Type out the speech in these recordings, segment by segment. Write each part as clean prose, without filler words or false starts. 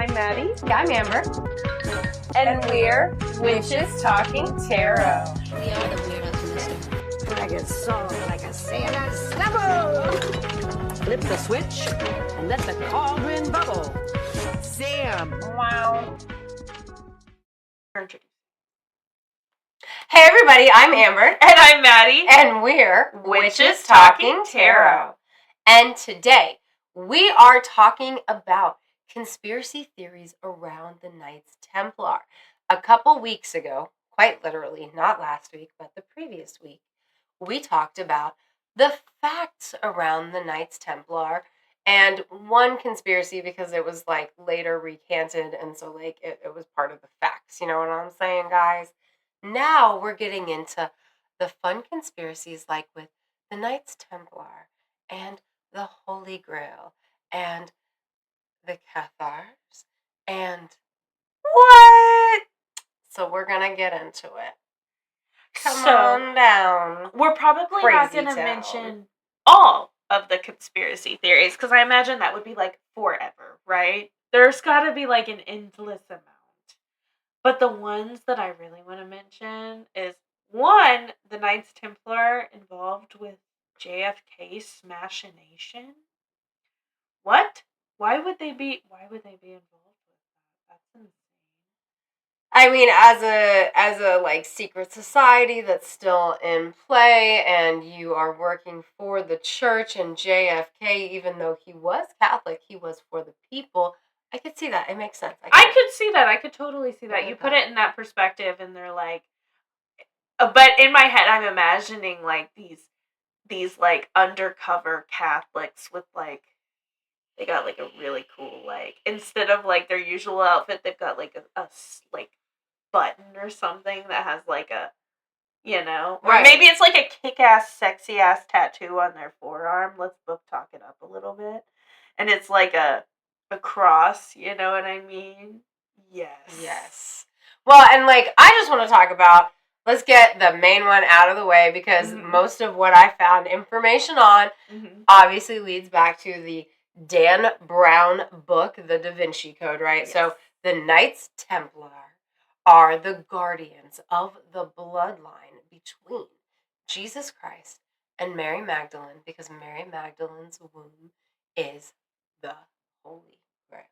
I'm Maddie. I'm Amber. And we're Witches Talking Tarot. We are the weirdos in this story. I get soft like a sailor snubble. Flip the switch and let the cauldron bubble. Sam. Wow. Hey everybody, I'm Amber. And I'm Maddie. And we're Witches Talking Tarot. And today, we are talking about conspiracy theories around the Knights Templar. A couple weeks ago, quite literally, not last week, but the previous week, we talked about the facts around the Knights Templar and one conspiracy because it was like later recanted and so like it was part of the facts. You know what I'm saying, guys? Now we're getting into the fun conspiracies like with the Knights Templar and the Holy Grail and the Cathars and what? So we're gonna get into it. Come on down. We're probably not Crazy going to town. mention all of the conspiracy theories because I imagine that would be like forever, right? There's got to be like an endless amount. But the ones that I really want to mention is one, the Knights Templar involved with JFK's machination. What? Why would they be involved with that? That's insane. I mean, as a like secret society that's still in play, and you are working for the church and JFK, even though he was Catholic, he was for the people. I could see that. It makes sense. I could see that. I could totally see that. You put it in that perspective, and they're like, but in my head, I'm imagining like these like undercover Catholics with like, they got like a really cool like, instead of like their usual outfit, they've got like a like button or something that has like a, you know, or right. Maybe it's like a kick-ass, sexy-ass tattoo on their forearm. Let's book talk it up a little bit. And it's like a cross, you know what I mean? Yes. Well, and like, I just want to talk about, let's get the main one out of the way because most of what I found information on obviously leads back to the Dan Brown book, The Da Vinci Code, right? Yes. So the Knights Templar are the guardians of the bloodline between Jesus Christ and Mary Magdalene, because Mary Magdalene's womb is the Holy Grail.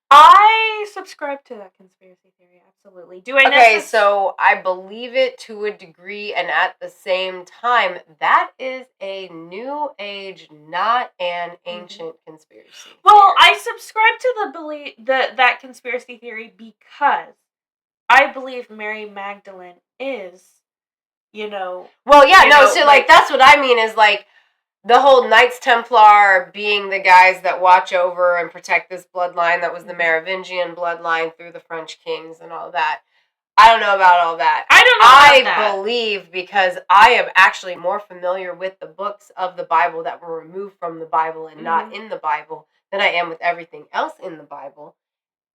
I subscribe to that conspiracy theory, absolutely. Do I Okay, so I believe it to a degree, and at the same time, that is a new age, not an ancient conspiracy. Well, I subscribe to that conspiracy theory because I believe Mary Magdalene is, you know... Well, yeah, so, like, that's what I mean is, like, the whole Knights Templar being the guys that watch over and protect this bloodline that was the Merovingian bloodline through the French kings and all that. I don't know about all that. I believe, because I am actually more familiar with the books of the Bible that were removed from the Bible and not in the Bible than I am with everything else in the Bible.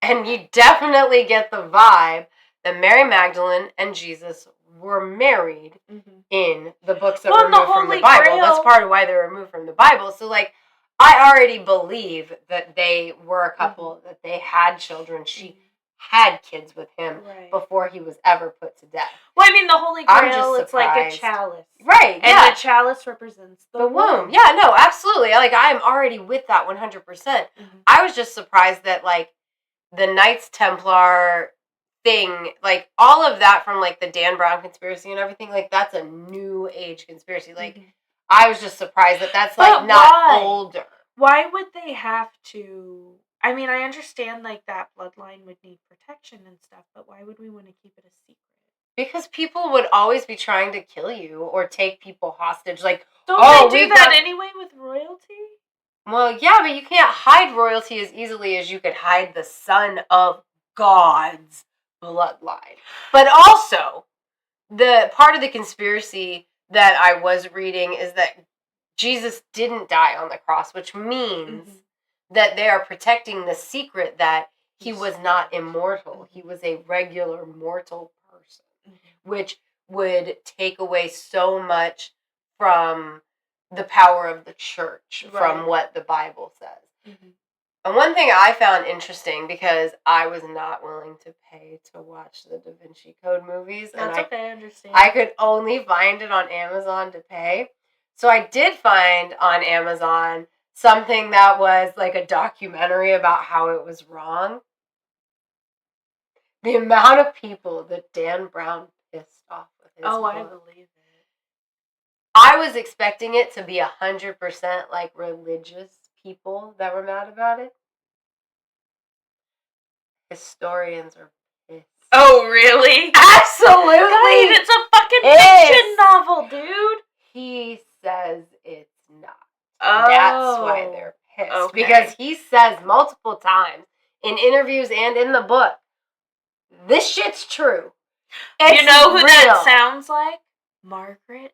And you definitely get the vibe that Mary Magdalene and Jesus were married in the books that were removed from the Bible. Grail. That's part of why they were removed from the Bible. So, like, I already believe that they were a couple, that they had children. She had kids with him before he was ever put to death. Well, I mean, the Holy Grail, it's like a chalice. Right, And the chalice represents the womb. Yeah, no, absolutely. Like, I'm already with that 100%. I was just surprised that, like, the Knights Templar thing, like, all of that from, like, the Dan Brown conspiracy and everything, like, that's a new age conspiracy. Like, I was just surprised that that's, like, not older. Why would they have to... I mean, I understand, like, that bloodline would need protection and stuff, but why would we want to keep it a secret? Because people would always be trying to kill you or take people hostage. Like, Don't they do that anyway with royalty? Well, yeah, but you can't hide royalty as easily as you could hide the son of God's bloodline. But also, the part of the conspiracy that I was reading is that Jesus didn't die on the cross, which means that they are protecting the secret that he was not immortal. He was a regular mortal person, which would take away so much from the power of the church, from what the Bible says. And one thing I found interesting, because I was not willing to pay to watch the Da Vinci Code movies, That's and okay, I understand. I could only find it on Amazon to pay. So I did find on Amazon something that was like a documentary about how it was wrong. The amount of people that Dan Brown pissed off with his book. I believe it. I was expecting it to be 100% like religious people that were mad about it. Historians are pissed. Oh, really? Absolutely! Guys, it's a fucking Pissed. fiction novel, dude! He says it's not. Oh. That's why they're pissed. Okay. Because he says multiple times in interviews and in the book, this shit's true. It's you know who real. that sounds like? Margaret.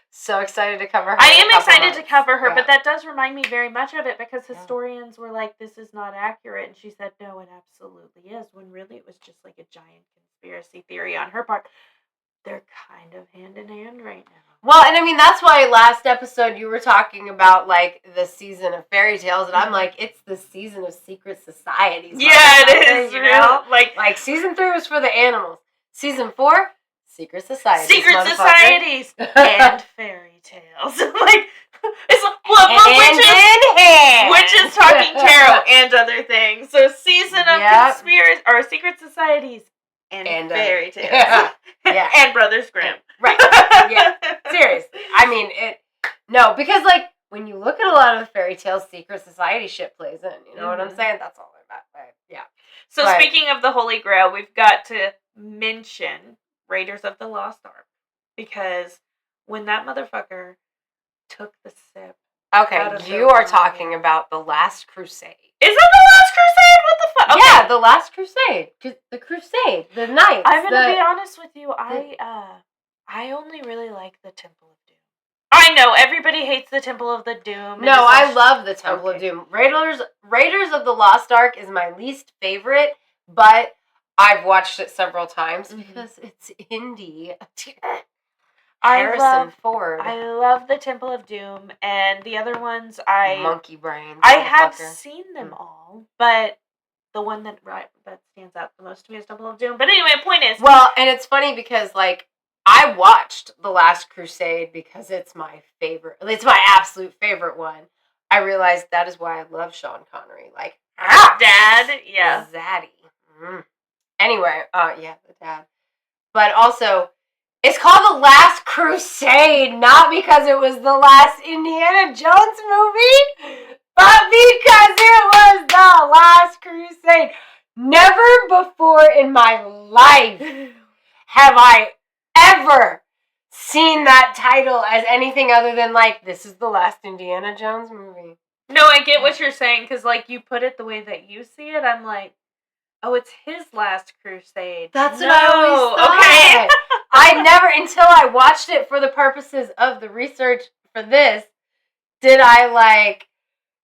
So excited to cover her. I am excited to cover her, Yeah. but that does remind me very much of it, because historians were like, this is not accurate, and she said, no, it absolutely is, when really it was just like a giant conspiracy theory on her part. They're kind of hand in hand right now. Well, and I mean, that's why last episode you were talking about, like, the season of fairy tales, and I'm like, it's the season of secret societies. Yeah, it is, you know? Like season 3 was for the animals. Season 4, secret societies. secret societies and fairy tales. Like, it's witches talking tarot and other things. So season of conspiracy or secret societies and fairy tales. Yeah. And Brothers Grimm. Right. Yeah. Seriously. I mean, no, because like when you look at a lot of the fairy tales, secret society shit plays in. You know what I'm saying? That's all about. Yeah. So speaking of the Holy Grail, we've got to mention Raiders of the Lost Ark, because when that motherfucker took the sip. Okay, you are talking about The Last Crusade. Is that The Last Crusade? What the fuck? Okay. Yeah, The Last Crusade. The Crusade. The Knights. I'm gonna be honest with you. I only really like the Temple of Doom. I know everybody hates the Temple of the Doom. No, I love the Temple of Doom. Raiders of the Lost Ark is my least favorite, but I've watched it several times because it's indie. Harrison Ford. I love the Temple of Doom, and the other ones Monkey Brains. I have seen them all, but the one that stands out the most to me is Temple of Doom. But anyway, point is, well, and it's funny because like I watched The Last Crusade because it's my favorite. It's my absolute favorite one. I realized that is why I love Sean Connery. Like Dad, yeah, Zaddy. Anyway, yeah, the dad. But also, it's called The Last Crusade, not because it was the last Indiana Jones movie, but because it was The Last Crusade. Never before in my life have I ever seen that title as anything other than, like, this is the last Indiana Jones movie. No, I get what you're saying, because, like, you put it the way that you see it, I'm like, oh, it's his last crusade. That's what I always thought. Okay. I never, until I watched it for the purposes of the research for this, did I, like,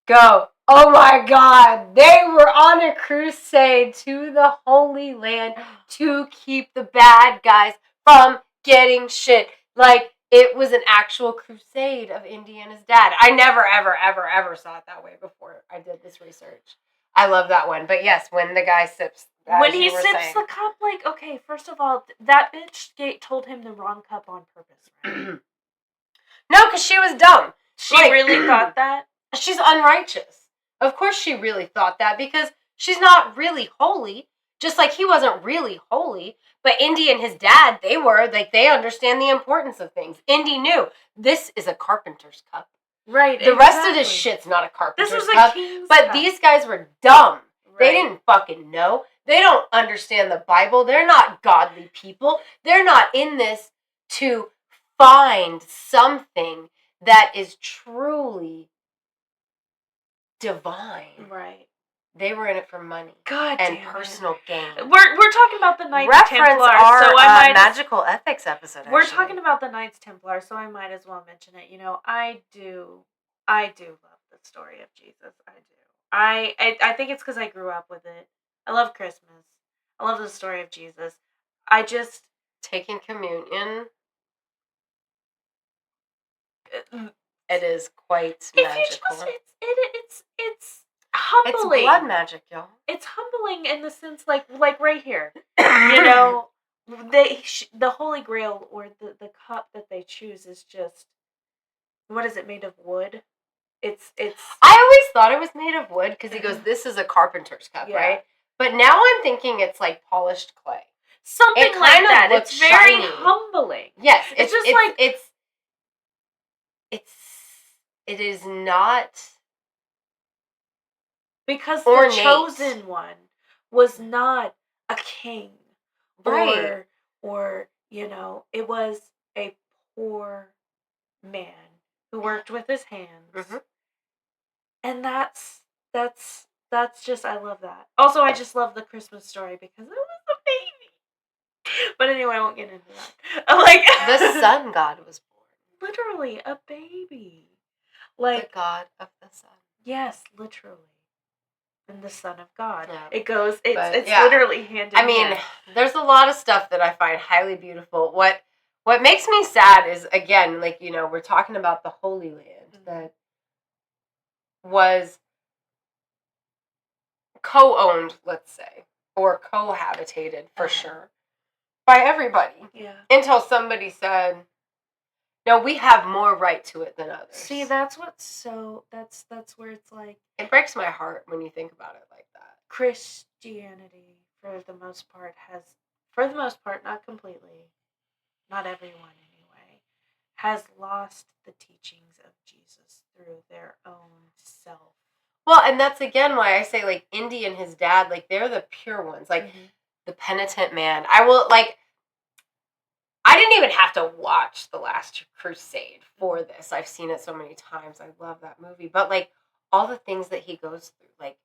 go, oh my God, they were on a crusade to the Holy Land to keep the bad guys from getting shit. Like, it was an actual crusade of Indiana's dad. I never, ever, ever, ever saw it that way before I did this research. I love that one. But yes, when the guy sips... When he sips the cup, like, okay, first of all, that bitch told him the wrong cup on purpose, right? No, because she was dumb. She really thought that? She's unrighteous. Of course she really thought that, because she's not really holy. Just like he wasn't really holy. But Indy and his dad, they were. Like, they understand the importance of things. Indy knew, this is a carpenter's cup. Right, The rest of this shit's not a carpenter's cup. This was a king's cup. But these guys were dumb. Right. They didn't fucking know. They don't understand the Bible. They're not godly people. They're not in this to find something that is truly divine. Right. They were in it for money. God and damn personal gain. We're talking about the Knights Templar. Templar, so I might magical ethics episode. We're talking about the Knights Templar, so I might as well mention it. You know, I do love the story of Jesus. I do. I think it's because I grew up with it. I love Christmas. I love the story of Jesus. I just taking communion It is quite if you magical. just it's humbling. It's blood magic, y'all. It's humbling in the sense like right here. You know, the Holy Grail or the cup that they choose is just, what is it, made of wood? It's I always thought it was made of wood because he goes, "This is a carpenter's cup, Yeah. right?" But now I'm thinking it's like polished clay. something It like kind of that. looks It's very shiny. humbling. Yes, It's just like- it is not Because ornate. the chosen one was not a king, Right. or it was a poor man who worked with his hands, Mhm. and that's just, I love that. Also, I just love the Christmas story because it was a baby. But anyway, I won't get into that. Like The sun god was born. literally a baby. The Like, god of the sun. yes, literally. And the Son of God. Yeah. It goes, But, it's yeah. literally hand in I mean, hand. there's a lot of stuff that I find highly beautiful. What makes me sad is, again, like, we're talking about the Holy Land that was co-owned, let's say, or cohabitated for sure by everybody. Yeah. Until somebody said, no, we have more right to it than others. See, that's that's where it's like, it breaks my heart when you think about it like that. Christianity, for the most part, not completely, not everyone anyway, has lost the teachings of Jesus through their own self. Well, and that's again why I say, like, Indy and his dad, like, they're the pure ones. Like, the penitent man. I didn't even have to watch The Last Crusade for this. I've seen it so many times. I love that movie. But, like, all the things that he goes through, like,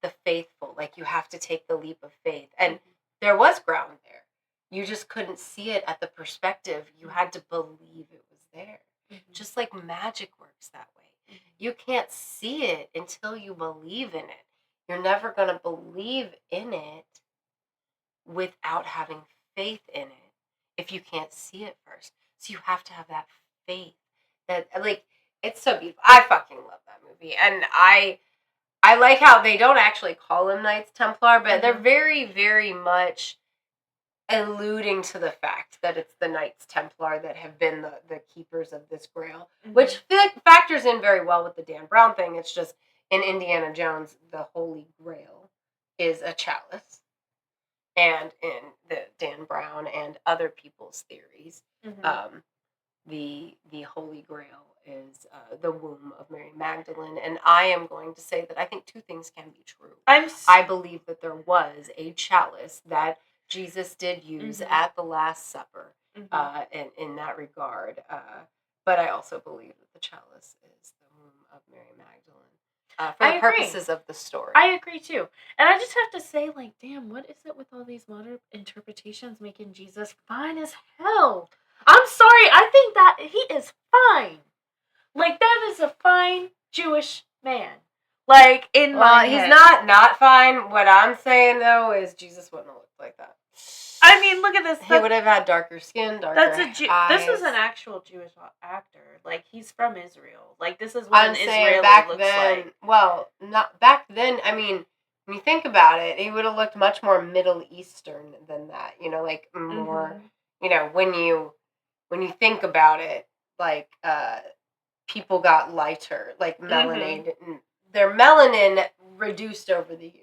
the faithful, like, you have to take the leap of faith. And there was ground there. You just couldn't see it at the perspective. You had to believe it was there. Just like magic works that way. You can't see it until you believe in it. You're never going to believe in it without having faith in it if you can't see it first. So you have to have that faith. That, like, it's so beautiful. I fucking love that movie. And I like how they don't actually call them Knights Templar, but they're very, very much alluding to the fact that it's the Knights Templar that have been the keepers of this grail, which factors in very well with the Dan Brown thing. It's just, in Indiana Jones, the Holy Grail is a chalice. And in the Dan Brown and other people's theories, the Holy Grail is the womb of Mary Magdalene. And I am going to say that I think two things can be true. I believe that there was a chalice that Jesus did use at the Last Supper, in that regard. But I also believe that the chalice is the womb of Mary Magdalene for the purposes of the story. I agree too. And I just have to say, like, damn, what is it with all these modern interpretations making Jesus fine as hell? I'm sorry, I think that he is fine. Like, that is a fine Jewish man. Like, in my head. He's not fine. What I'm saying, though, is Jesus wouldn't have looked like that. I mean, look at this. He would have had darker skin, darker eyes. This is an actual Jewish actor. Like, he's from Israel. Like, this is what I'm an saying Israeli back looks then. like. Well, not back then. I mean, when you think about it, he would have looked much more Middle Eastern than that. Like, more. When you think about it, like, people got lighter, like melanated. Their melanin reduced over the years.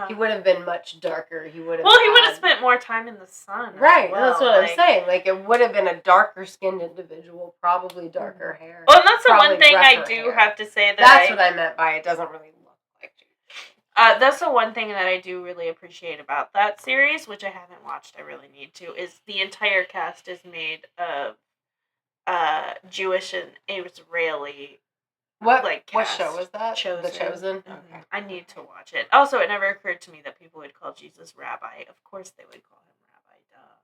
He would have been much darker. He would have spent more time in the sun. Right, that's what I'm saying. Like, it would have been a darker skinned individual, probably darker hair. Well, and that's the one thing I do have to say that's what I meant by it doesn't really look like Jesus. That's the one thing that I do really appreciate about that series, which I haven't watched. I really need to. Is the entire cast is made of Jewish and Israeli. What cast. show was that? Chosen. The Chosen? Okay. I need to watch it. Also, it never occurred to me that people would call Jesus Rabbi. Of course they would call him Rabbi, duh.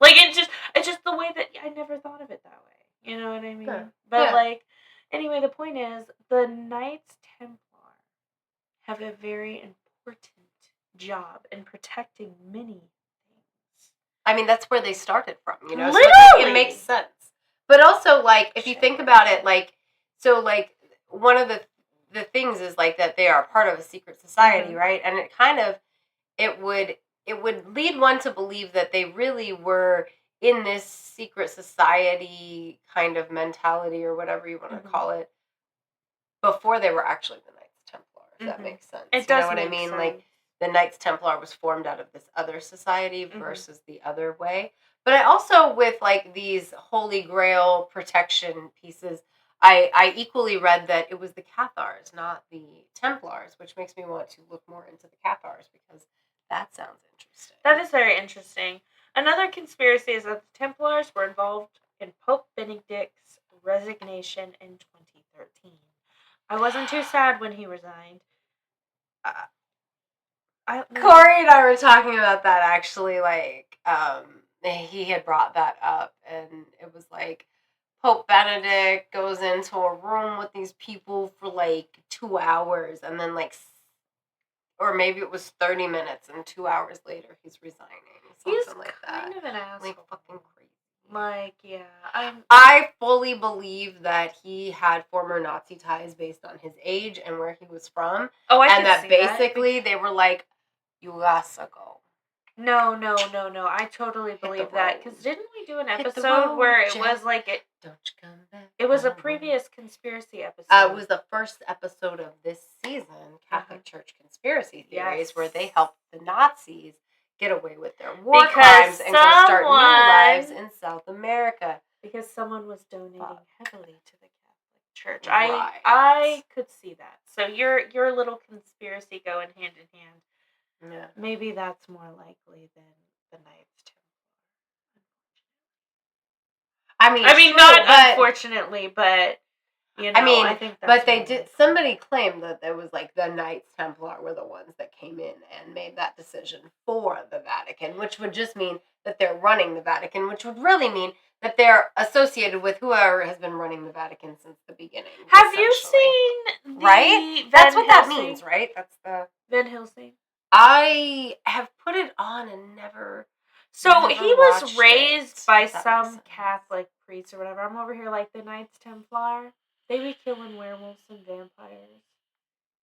Like, it's just the way that I never thought of it that way. You know what I mean? Yeah. But, like, anyway, the point is, the Knights Templar have a very important job in protecting many things. I mean, that's where they started from, Literally! So it makes sense. But also, like, if you think about it, like, So, like, one of the things is, like, that they are part of a secret society, right? And it kind of, it would lead one to believe that they really were in this secret society kind of mentality, or whatever you want to call it, before they were actually the Knights Templar, if that makes sense. It does. You know what I mean? Sense. Like, the Knights Templar was formed out of this other society versus the other way. But I also, with, like, these Holy Grail protection pieces, I equally read that it was the Cathars, not the Templars, which makes me want to look more into the Cathars, because that sounds interesting. That is very interesting. Another conspiracy is that the Templars were involved in Pope Benedict's resignation in 2013. I wasn't too sad when he resigned. Corey and I were talking about that, actually. Like, he had brought that up, and it was like, Pope Benedict goes into a room with these people for like 2 hours, and then, like, or maybe it was 30 minutes, and 2 hours later he's resigning. Something like that. He's kind of an asshole. Like, fucking crazy. Like, yeah. I fully believe that he had former Nazi ties based on his age and where he was from. Oh, I and can that see basically they were like, you gotta go. No. I totally believe that. Because didn't we do an Hit the episode road, where it Jack. was like it? Don't you come back. It was a previous conspiracy episode. It was the first episode of this season, Catholic Church Conspiracy Theories, where they helped the Nazis get away with their war crimes and go start new lives in South America. Because someone was donating heavily to the Catholic Church. Right. I could see that. So your little conspiracy going hand in hand. Yeah. Maybe that's more likely than the Knights Templar. I mean, not unfortunately, but you know, I think that's but they did. Somebody claimed that there was like the Knights Templar were the ones that came in and made that decision for the Vatican, which would just mean that they're running the Vatican, which would really mean that they're associated with whoever has been running the Vatican since the beginning. Have you seen right? That's what that means, right? That's the Van Helsing. I have put it on and never. So he was raised by some Catholic priest or whatever. I'm over here like the Knights Templar. They be killing werewolves and vampires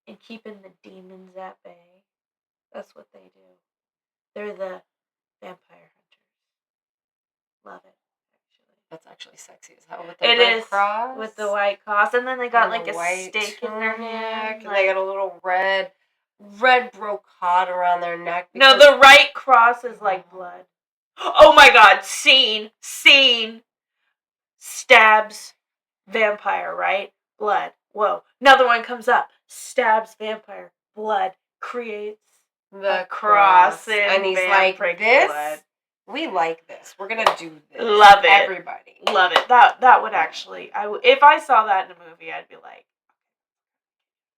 and keeping the demons at bay. That's what they do. They're the vampire hunters. Love it, actually. That's actually sexy as hell with the red cross. With the white cross, and then they got like a white stake in their hand, and they got a little red brocade around their neck. No, the right cross is like blood. Oh my god, scene. Stabs vampire, right? Blood. Whoa. Another one comes up. Stabs vampire. Blood. Creates the cross. And he's like, this? Blood. We like this. We're going to do this. Love it. Everybody. Love it. That would actually, if I saw that in a movie, I'd be like,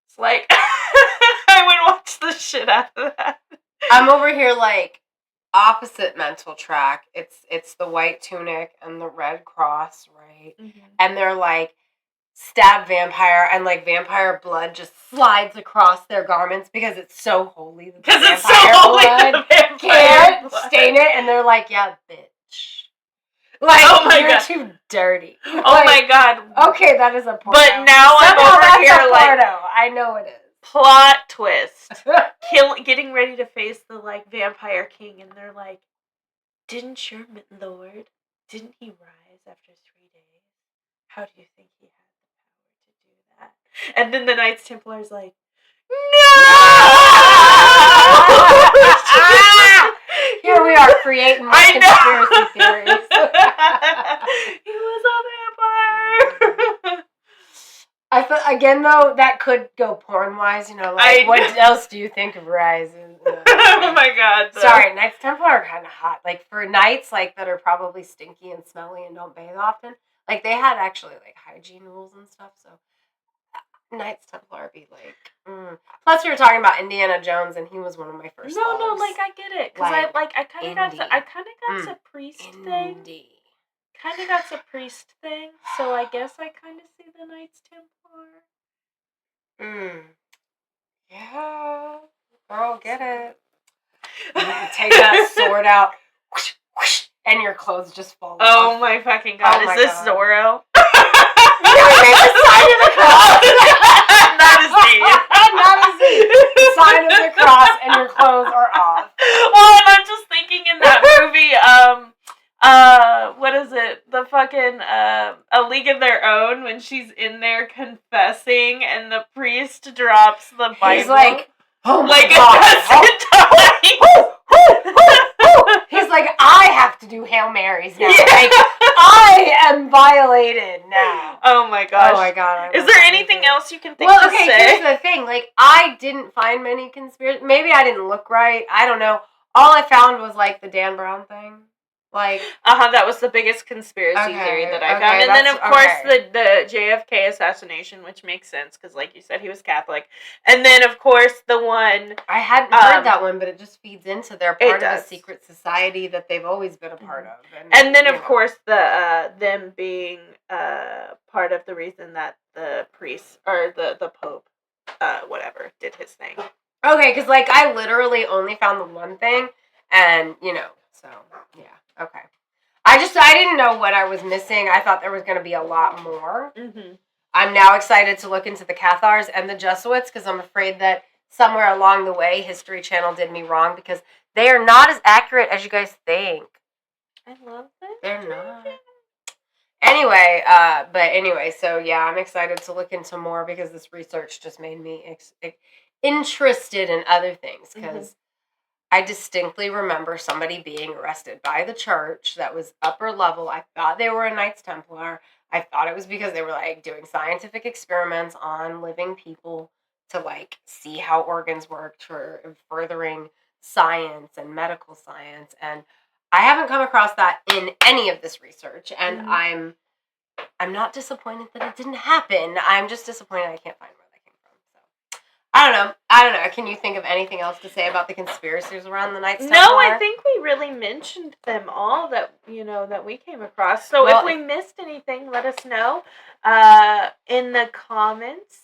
it's like, I would watch the shit out of that. I'm over here like, opposite mental track. It's the white tunic and the red cross, right? Mm-hmm. And they're like, stab vampire, and like vampire blood just slides across their garments because it's so holy. Because it's so holy, the vampire can't stain it, and they're like, yeah, bitch. Like, oh my god, too dirty. Oh like, my god. Okay, that is a porno. But now I'm over here like, I know it is. Plot twist. Getting ready to face the like vampire king, and they're like, didn't your lord, didn't he rise after 3 days? How do you think he had the power to do that? And then the Knights Templar's like, no! Here we are creating more conspiracy theories. He was a vampire. I thought, again, though, that could go porn-wise, you know, like, what else do you think of Rise? Oh my god. Though. Sorry, Knights Templar are kind of hot. Like, for knights, like, that are probably stinky and smelly and don't bathe often, like, they had actually, like, hygiene rules and stuff, so Knights Templar be like, Plus, we were talking about Indiana Jones, and he was one of my first loves. No, like, I get it, because I kind of got to priest thing. Kind of got the priest thing, so I guess I kind of see the Knights Templar. Yeah. Girl, get it. You take that sword out, whoosh, whoosh, and your clothes just fall off. Oh my fucking god. Is this Zorro? Yeah, sign of the cross. Not a Z. Not a Z. The sign of the cross, and your clothes are off. Well, and I'm just thinking in that movie, what is it? The fucking, A League of Their Own, when she's in there confessing and the priest drops the Bible. He's like, oh my like God. He's like, I have to do Hail Marys now. Yeah. Like, I am violated now. Oh my gosh. Oh my God. Is there anything else you can think Well, to okay, say? here's the thing. Like, I didn't find many conspiracy. Maybe I didn't look right. I don't know. All I found was, like, the Dan Brown thing. Like, that was the biggest conspiracy theory that I found. And then, of course, the JFK assassination, which makes sense, because, like you said, he was Catholic. And then, of course, the one... I hadn't heard that one, but it just feeds into their part of a secret society that they've always been a part of. And then, of course, them being part of the reason that the priest, or the Pope, whatever, did his thing. Okay, because, like, I literally only found the one thing, and, so, yeah. Okay. I didn't know what I was missing. I thought there was going to be a lot more. Mm-hmm. I'm now excited to look into the Cathars and the Jesuits because I'm afraid that somewhere along the way, History Channel did me wrong because they are not as accurate as you guys think. I love them. They're not. Anyway, so yeah, I'm excited to look into more because this research just made me interested in other things because I distinctly remember somebody being arrested by the church that was upper level. I thought they were a Knights Templar. I thought it was because they were, like, doing scientific experiments on living people to, like, see how organs worked for furthering science and medical science. And I haven't come across that in any of this research. And I'm not disappointed that it didn't happen. I'm just disappointed I can't find where that came from. So I don't know. Can you think of anything else to say about the conspiracies around the Knights Templar? No, I think we really mentioned them all that we came across. So if we missed anything, let us know in the comments,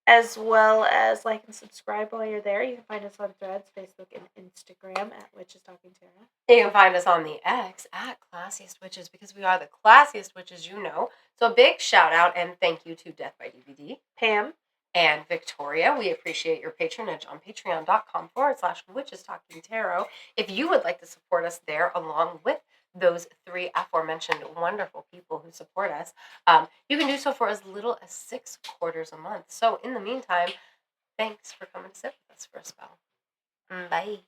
as well as like and subscribe while you're there. You can find us on Threads, Facebook, and Instagram at Witches Talking Tarot. You can find us on the X at Classiest Witches because we are the classiest witches you know. So a big shout out and thank you to Death by DVD, Pam, and Victoria. We appreciate your patronage on patreon.com/Witches Talking Tarot. If you would like to support us there along with those three aforementioned wonderful people who support us, you can do so for as little as $6 a month. So in the meantime, thanks for coming to sit with us for a spell. Bye.